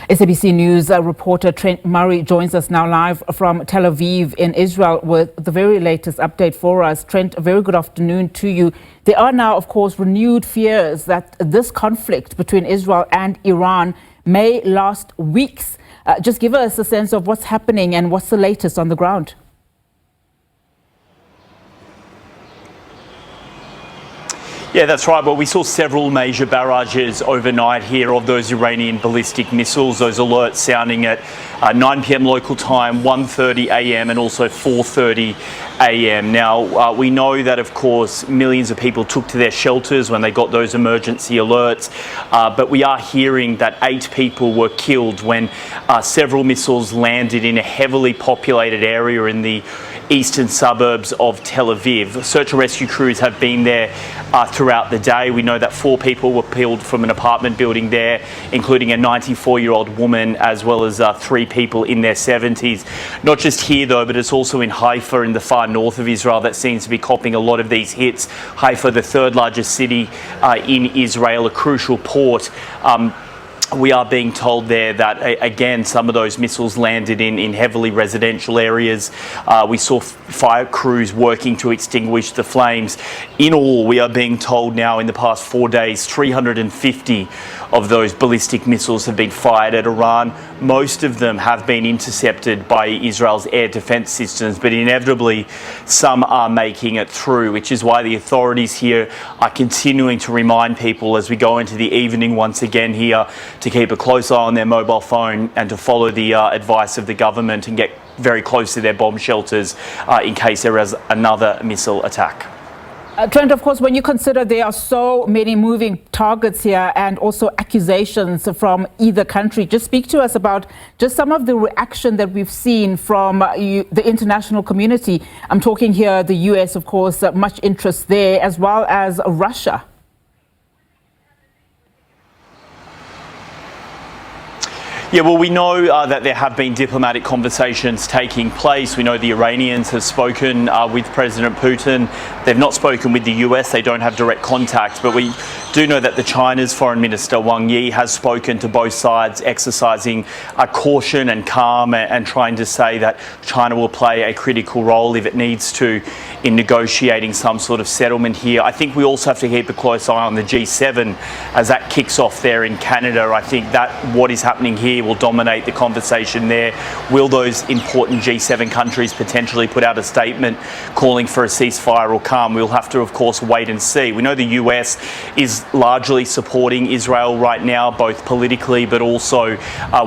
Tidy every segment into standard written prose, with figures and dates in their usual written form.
SABC News reporter Trent Murray joins us now live from Tel Aviv in Israel with the very latest update for us. Trent, a very good afternoon to you. There are now, of course, renewed fears that this conflict between Israel and Iran may last weeks. Just give us a sense of what's happening and what's the latest on the ground. Yeah, that's right. Well, we saw several major barrages overnight here of those Iranian ballistic missiles, those alerts sounding at 9 p.m. local time, 1:30 a.m. and also 4:30 a.m. Now, we know that, of course, millions of people took to their shelters when they got those emergency alerts, but we are hearing that 8 people were killed when several missiles landed in a heavily populated area in the eastern suburbs of Tel Aviv. Search and rescue crews have been there throughout the day. We know that 4 people were killed from an apartment building there, including a 94-year-old woman, as well as 3 people in their 70s. Not just here, though, but it's also in Haifa in the far north of Israel that seems to be copping a lot of these hits. Haifa, the 3rd largest city in Israel, a crucial port. We are being told there that, again, some of those missiles landed in heavily residential areas. We saw fire crews working to extinguish the flames. In all, we are being told now in the past 4 days, 350 of those ballistic missiles have been fired at Iran. Most of them have been intercepted by Israel's air defense systems, but inevitably some are making it through, which is why the authorities here are continuing to remind people as we go into the evening once again here to keep a close eye on their mobile phone and to follow the advice of the government and get very close to their bomb shelters in case there is another missile attack. Trent, of course, when you consider there are so many moving targets here and also accusations from either country, just speak to us about just some of the reaction that we've seen from the international community. I'm talking here the US, of course, much interest there, as well as Russia. Yeah, well, we know that there have been diplomatic conversations taking place. We know the Iranians have spoken with President Putin. They've not spoken with the US. They don't have direct contact. But we do know that China's Foreign Minister Wang Yi has spoken to both sides, exercising caution and calm and trying to say that China will play a critical role if it needs to in negotiating some sort of settlement here. I think we also have to keep a close eye on the G7 as that kicks off there in Canada. I think that what is happening here will dominate the conversation there. Will those important G7 countries potentially put out a statement calling for a ceasefire or calm? We'll have to, of course, wait and see. We know the US is largely supporting Israel right now, both politically but also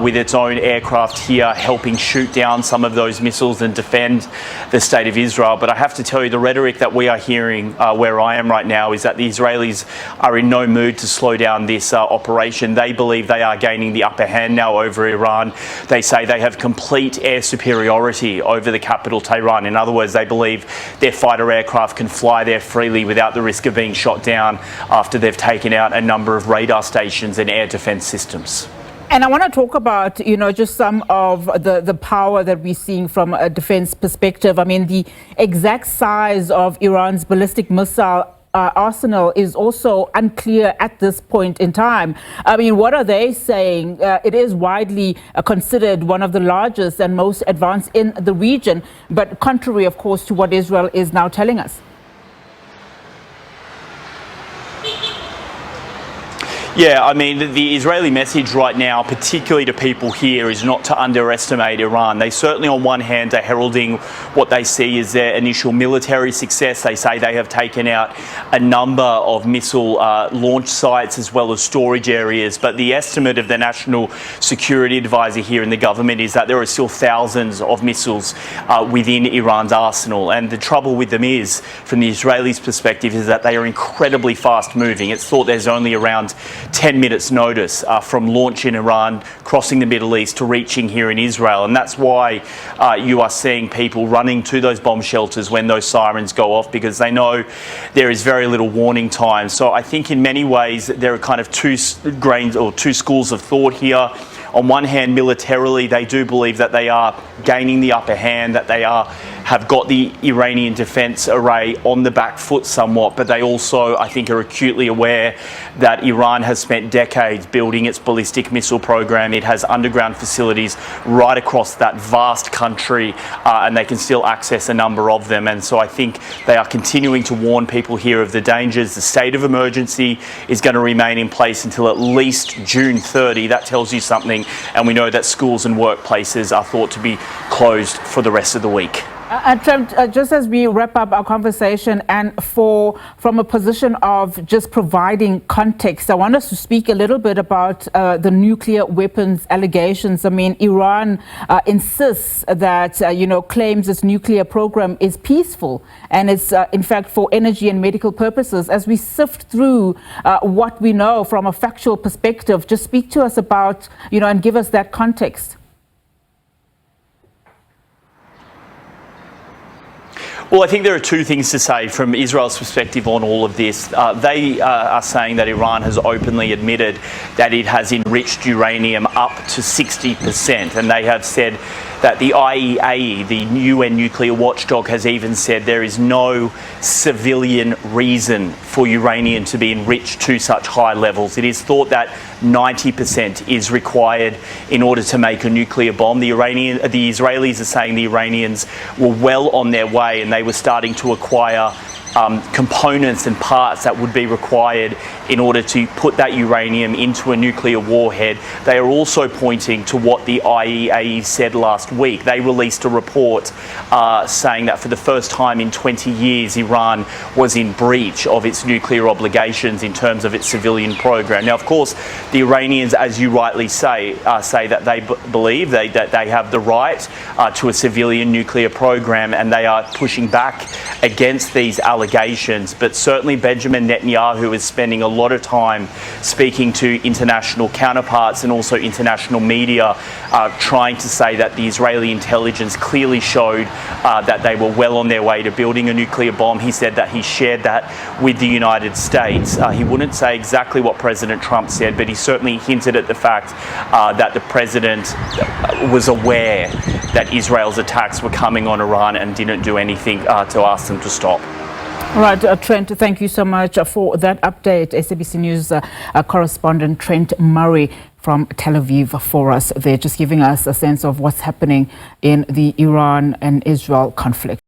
with its own aircraft here, helping shoot down some of those missiles and defend the state of Israel. But I have to tell you, the rhetoric that we are hearing where I am right now is that the Israelis are in no mood to slow down this operation. They believe they are gaining the upper hand now over Iran. They say they have complete air superiority over the capital, Tehran. In other words, they believe their fighter aircraft can fly there freely without the risk of being shot down after they've taken out a number of radar stations and air defense systems. And I want to talk about, just some of the power that we're seeing from a defense perspective. I mean, the exact size of Iran's ballistic missile arsenal is also unclear at this point in time. I mean, what are they saying? It is widely considered one of the largest and most advanced in the region, but contrary, of course, to what Israel is now telling us. Yeah, I mean, the Israeli message right now, particularly to people here, is not to underestimate Iran. They certainly, on one hand, are heralding what they see as their initial military success. They say they have taken out a number of missile launch sites as well as storage areas. But the estimate of the National Security Advisor here in the government is that there are still thousands of missiles within Iran's arsenal. And the trouble with them is, from the Israelis' perspective, is that they are incredibly fast moving. It's thought there's only around 10 minutes notice from launch in Iran, crossing the Middle East to reaching here in Israel. And that's why you are seeing people running to those bomb shelters when those sirens go off, because they know there is very little warning time. So I think in many ways there are kind of two schools of thought here. On one hand, militarily, they do believe that they are gaining the upper hand, that they are have got the Iranian defence array on the back foot somewhat, but they also, I think, are acutely aware that Iran has spent decades building its ballistic missile program. It has underground facilities right across that vast country, and they can still access a number of them. And so I think they are continuing to warn people here of the dangers. The state of emergency is going to remain in place until at least June 30. That tells you something. And we know that schools and workplaces are thought to be closed for the rest of the week. Trent, just as we wrap up our conversation, and from a position of just providing context, I want us to speak a little bit about the nuclear weapons allegations. I mean, Iran insists that, claims its nuclear program is peaceful, and it's in fact for energy and medical purposes. As we sift through what we know from a factual perspective, just speak to us about, and give us that context. Well, I think there are two things to say from Israel's perspective on all of this. They are saying that Iran has openly admitted that it has enriched uranium up to 60%, and they have said that the IAEA, the UN nuclear watchdog, has even said there is no civilian reason for uranium to be enriched to such high levels. It is thought that 90% is required in order to make a nuclear bomb. The Israelis are saying the Iranians were well on their way, and they were starting to acquire components and parts that would be required in order to put that uranium into a nuclear warhead. They are also pointing to what the IAEA said last week. They released a report saying that for the first time in 20 years, Iran was in breach of its nuclear obligations in terms of its civilian program. Now, of course, the Iranians, as you rightly say that they believe that they have the right to a civilian nuclear program, and they are pushing back against these allegations. But certainly Benjamin Netanyahu is spending a lot of time speaking to international counterparts and also international media, trying to say that the Israeli intelligence clearly showed that they were well on their way to building a nuclear bomb. He said that he shared that with the United States. He wouldn't say exactly what President Trump said, but he certainly hinted at the fact that the president was aware that Israel's attacks were coming on Iran and didn't do anything to ask them to stop. All right, Trent, thank you so much for that update. SABC News correspondent Trent Murray from Tel Aviv for us. They're just giving us a sense of what's happening in the Iran and Israel conflict.